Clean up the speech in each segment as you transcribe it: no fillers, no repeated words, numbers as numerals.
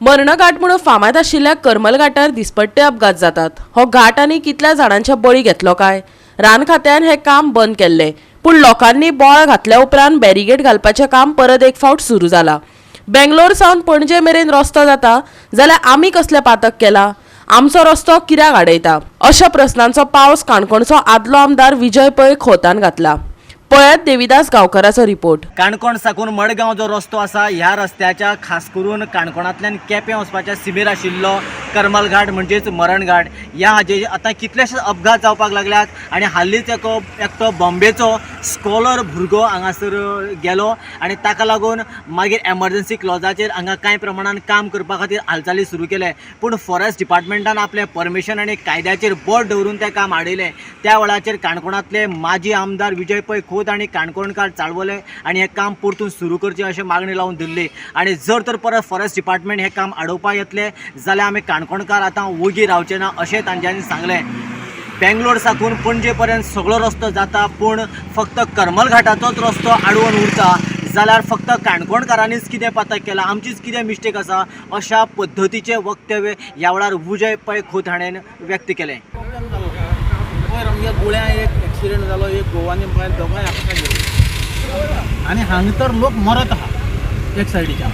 मरणघाट म्हणून फामाद आशिल्ल्या करमल घाटार दिसपट्टे अपघात जातात. हो घाट आनी कितल्या झाडांचे बळी घेतलो काय? रान खात्यान हे काम बंद केल्ले, पूण लोकांनी बोळ घातल्या उपरांत बॅरिगेड घालपाचें काम परत एक फावट सुरू जाला. बेंगलोर सावन पणजे मेरेन रस्तो जाता जाल्यार आमी कसले पातक केला? आमचो रस्तो कित्याक आडयता? अशा प्रस्नांचो पावस काणकोणचो आदलो आमदार विजय पै खोतान घातला. पळयात देविदास गांवकाराचो रिपोर्ट. काणकोण साकून मडगांव जो रस्तो आसा ह्या रस्त्याच्या खास करून काणकोणांतल्यान केपें वचपाच्या सीमेर आशिल्लो करमल घाट म्हणजेच मरण घाट ह्या हाजे आतां कितलेशेच अपघात जावपाक लागल्यात आनी हालींच एकटो बॉम्बेचो स्कॉलर भुरगो हांगासर गेलो आनी ताका लागून मागीर एमर्जन्सी क्लॉजाचेर हांगा कांय प्रमाणान काम करपा खातीर हालचाली सुरू केले, पूण फॉरेस्ट डिपार्टमेंटान आपलें परमिशन आनी कायद्याचेर बोट दवरून तें काम आडयलें. त्या वेळाचेर काणकोणांतले माजी आमदार विजय पै खोत आनी काणकोणकार चाळवले आनी हें काम परतून सुरू करचें अशें मागणी लावन दिल्ली. आनी जर तर परत फॉरेस्ट डिपार्टमेंट हें काम आडोवपाक येतले जाल्यार आमी काणकोणकार आतां वोगी रावचे ना अशें तांच्यांनी सांगलें. बेंगलोर साकून पणजे पर्यंत सगळो रस्तो जाता, पूण फक्त करमल घाटाचोच रस्तो आडवून उरता जाल्यार फक्त काणकोणकारांनीच कितें पातक केलां, आमचीच कितें मिस्टेक आसा, अशा पद्दतीचें वक्तव्य ह्या वेळार विजय पै खोत हाणें व्यक्त केलें. आमच्या गोळ्या एक एक्सिडेंट जालो, एक गोवानी बायल दोगांय आपल्याक गेली आनी हांगा तर लोक मरत आहा एक सायडीच्यान.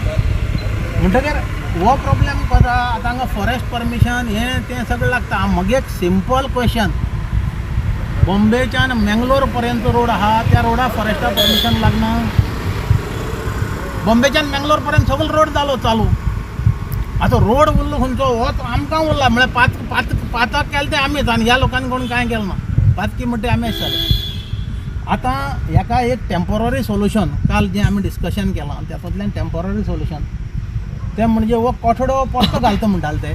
म्हणटकीर हो प्रॉब्लेम कसा आतां हांगा फॉरेस्ट परमिशन हें तें सगळें लागता. म्हगे एक सिंपल क्वेश्चन, बॉम्बेच्यान मेंगलोर पर्यंत रोड आहा त्या रोडाक फॉरेस्टा परमिशन लागना? बॉम्बेच्यान मेंगलोर पर्यंत सगळो रोड जालो चालू. आतां रोड उरलो खंयचो होच आमकां उरला, म्हळ्यार पातक केलें तें आमीच आनी ह्या लोकांनी कोण कांय केलें ना. पातकी म्हणटा आमी आसताले. आतां हेका एक टेम्पररी सोल्युशन काल जें आमी डिस्कशन केलां तातूंतल्यान टेम्पररी सोल्युशन तें म्हणजे हो कोठडो परतो घालता म्हणटाले ते.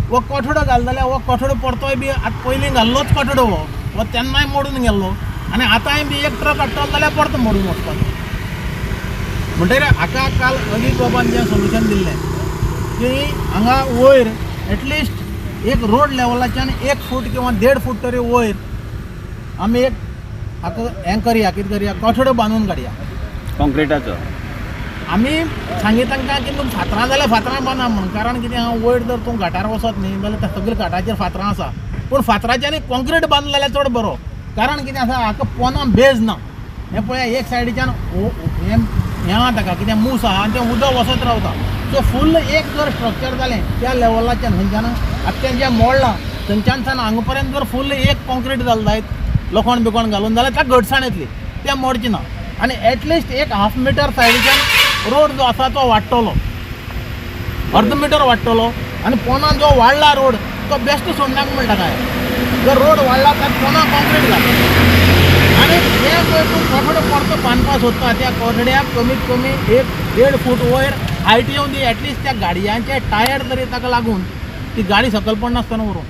हो कोठडो घाल जाल्यार हो कोठडो परतोय बी आतां पयलीं घाल्लोच कोठडो हो तेन्नाय मोडून गेल्लो आनी आतांय बी एक ट्रक हाडटलो जाल्यार परतो मोडून वचपाचो. म्हणटकीर हाका काल अजीत बाबान जें सोल्युशन दिल्लें की हांगा वयर एटलिस्ट एक रोड लेवलाच्यान 1 फूट किंवा 1.5 फूट तरी वयर आमी एक हाका हें करया, कितें करया, कोठडो बांदून काडया कॉन्क्रिटाचो. आमी सांगी तांकां की तुमी फातरां जाल्यार फातरां बांदा म्हण. कारण कितें हांगा वयर जर तूं घाटार वचत न्ही जाल्यार त्या सगळ्या घाटाचेर फातरां आसा, पूण फातराच्यांनी कॉन्क्रीट बांदलें जाल्यार चड बरो. कारण कितें आसा हाका पोंदां बेज ना. हें पळया एक सायडीच्यान हें आहा ताका कितें मूस आहा आनी तें उदक वचत रावता. सो फुल्ल एक जर स्ट्रक्चर जालें त्या लेवलाच्यान थंयच्यान आतां जें मोडलां थंयच्यान हांगा पर्यंत जर फुल्ल एक कॉन्क्रीट जालें जायत लोखण बिकोण घालून जाल्यार ताका घटसाण येतली, तें मोडचें ना. आनी एटलिस्ट एक 1/2 मिटर सायडीच्यान रोड जो आसा तो वाडटलो, 1/2 मिटर वाडटलो आनी पोंदां जो वाडला रोड तो बेस्ट सोडनाक म्हणटा काय. जर रोड वाडला तर पोंदां कॉन्क्रीट घालता आनी हें पळय तूं कोठडो परतो बांदपाक सोदता त्या कोठड्याक कमीत कमी 1.5 फूट वयर हायट येवन दी. एटलिस्ट त्या गाडयांचे टायर तरी ताका लागून ती गाडी सकयल पडनासतना व्हरून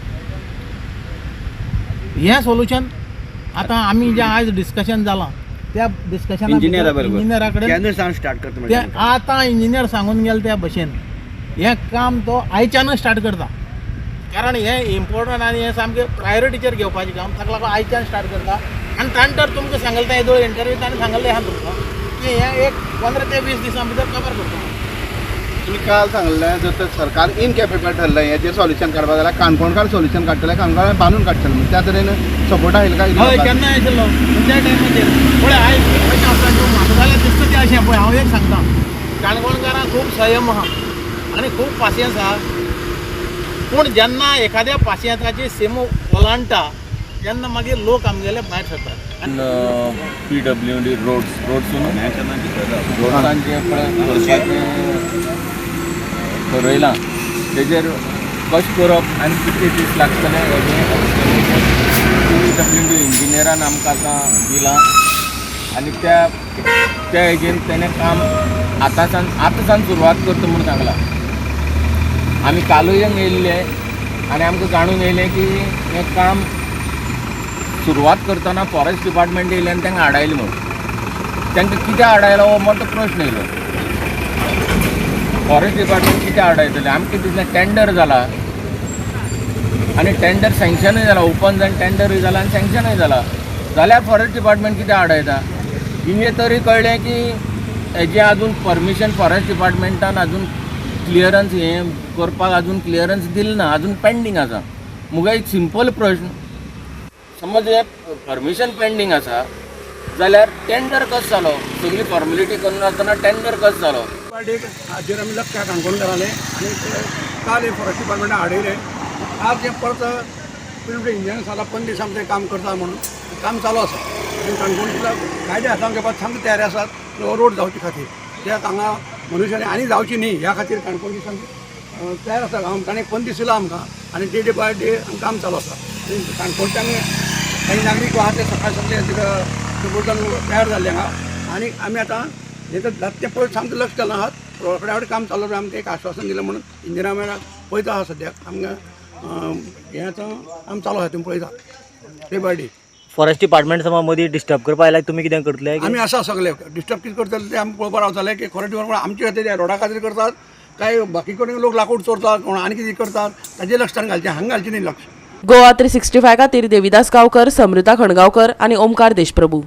हें सोल्युशन आतां आमी जें आयज डिस्कशन जालां त्या डिस्कशना इंजिनियरा कडेन तें आतां इंजिनियर सांगून गेले त्या भशेन हें काम तो आयच्यानच स्टार्ट करता. कारण हें इम्पोर्टंट आनी हें सामकें प्रायोरिटीचेर घेवपाचें काम, ताका लागून आयच्यान स्टार्ट करता. आनी ताणें तर तुमकां सांगलें तें येदोळ इंटरव्यू ताणें सांगलें आहा तुमकां की हें एक 15 ते 20 दिसां भितर कवर करता. तुम्ही काल सांगलें जर तर सरकार इनकॅपेबल ठरलें हेजेर सोल्युशन काडपाक जाल्यार काणकोणकार सोल्युशन काडटले, काणकोणकार बांदून काडटले म्हणजे त्या तरेन सपोर्ट आयले काय? हय केन्ना आशिल्लो त्या टायमाचेर. पळय आयज कशें आसा म्हाका जाल्यार दिसता तें अशें पळय हांव एक सांगता, काणकोणकारांक खूब संयम आहा आनी खूब पासियन्स आहा, पूण जेन्ना एखाद्या पासियन्साची सीमा ओलांडटा तेन्ना मागीर लोक आमगेले भायर सरतात. PWD रोड्सून रोड्सांचे करपाचें ठरयलां, तेजेर कशें करप आनी कितले दीस लागतले हेजें PWD इंजिनियरान आमकां आतां दिलां आनी त्या हेजेर तेणें काम आतां सावन सुरवात करता म्हणून सांगलां. आमी कालूय येयल्ले आनी आमकां जाणून येयलें की हें काम सुरवात करतना फॉरेस्ट डिपार्टमेंट येयलें आनी तांकां आडायलें म्हणून. तांकां कितें आडायलो हो मोठो प्रश्न येयलो. फॉरेस्ट डिपार्टमेंट कितें आडायतलें? आमकां दिसलें टेंडर जाला आनी टेंडर सँक्शनूय जाला, ओपन जावन टेंडरूय जाला आनी सँक्शनूय जाला, जाल्यार फॉरेस्ट डिपार्टमेंट कितें आडायता? हिंगे तरी कळ्ळें की हेजें आजून परमिशन फॉरेस्ट डिपार्टमेंटान आजून क्लियरन्स हें करपाक अजून क्लियरन्स दिलें ना, अजून पेंडींग आसा. मुगा एक सिंपल प्रश्न, समज हे परमिशन पेंडींग आसा जाल्यार टेंडर कसो जालो? सगळी फॉर्मेलिटी करनासतना टेंडर कसो जालो? पार्टीक हाजेर आमी लक्ष काणकोणकारांनी आनी काल हे फॉरेस्ट डिपार्टमेंटान हाडयले. आज हे परत पिल्वडे इंजिनियर सांगला 5 दीस आमी तें काम करता म्हणून काम चालू आसा. आनी काणकोणच्या कायदे हातांत घेवपाक सामके तयारी आसात रोड जावचे खातीर. कित्याक हांगा मनशांनी आनी जावची न्ही ह्या खातीर काणकोणची सामकी तयार आसा. आमकां 5 दीस दिला आमकां आनी डे बाय डे काम चालू आसा. काणकोणच्यान काही नागरीक आहा ते सकाळ सगळे बोर्डान तयार जाल्ले हांगा आनी आमी आतां हे तर ते पळय सामकें लक्ष घालना आहात. रोखड्या काम चालू आसा. आमकां एक आश्वासन दिलें म्हणून इंजिनियरा मेळा पळयता आहा सद्याक आमकां हें आतां काम चालू आसा तुमी पळयता day by day. Forest department समज मदीं डिस्टर्ब करपा आयल्यार तुमी कितें करतले? आमी आसा सगळे डिस्टर्ब कितें करतले ते आमी पळोवपा रावतले की फॉरेस्ट डिपार्टमेंट आमचे खातीर रोडा खातीर करतात काय बाकी कडेन लोक लाकूड चोरतात कोण आनी कितें करतात ताजेर लक्षान घालचें हांगा घालचें न्ही लक्ष. गोवा 365 खातीर देविदास गांवकर, समृता खणगांवकर आनी ओमकार देशप्रभू.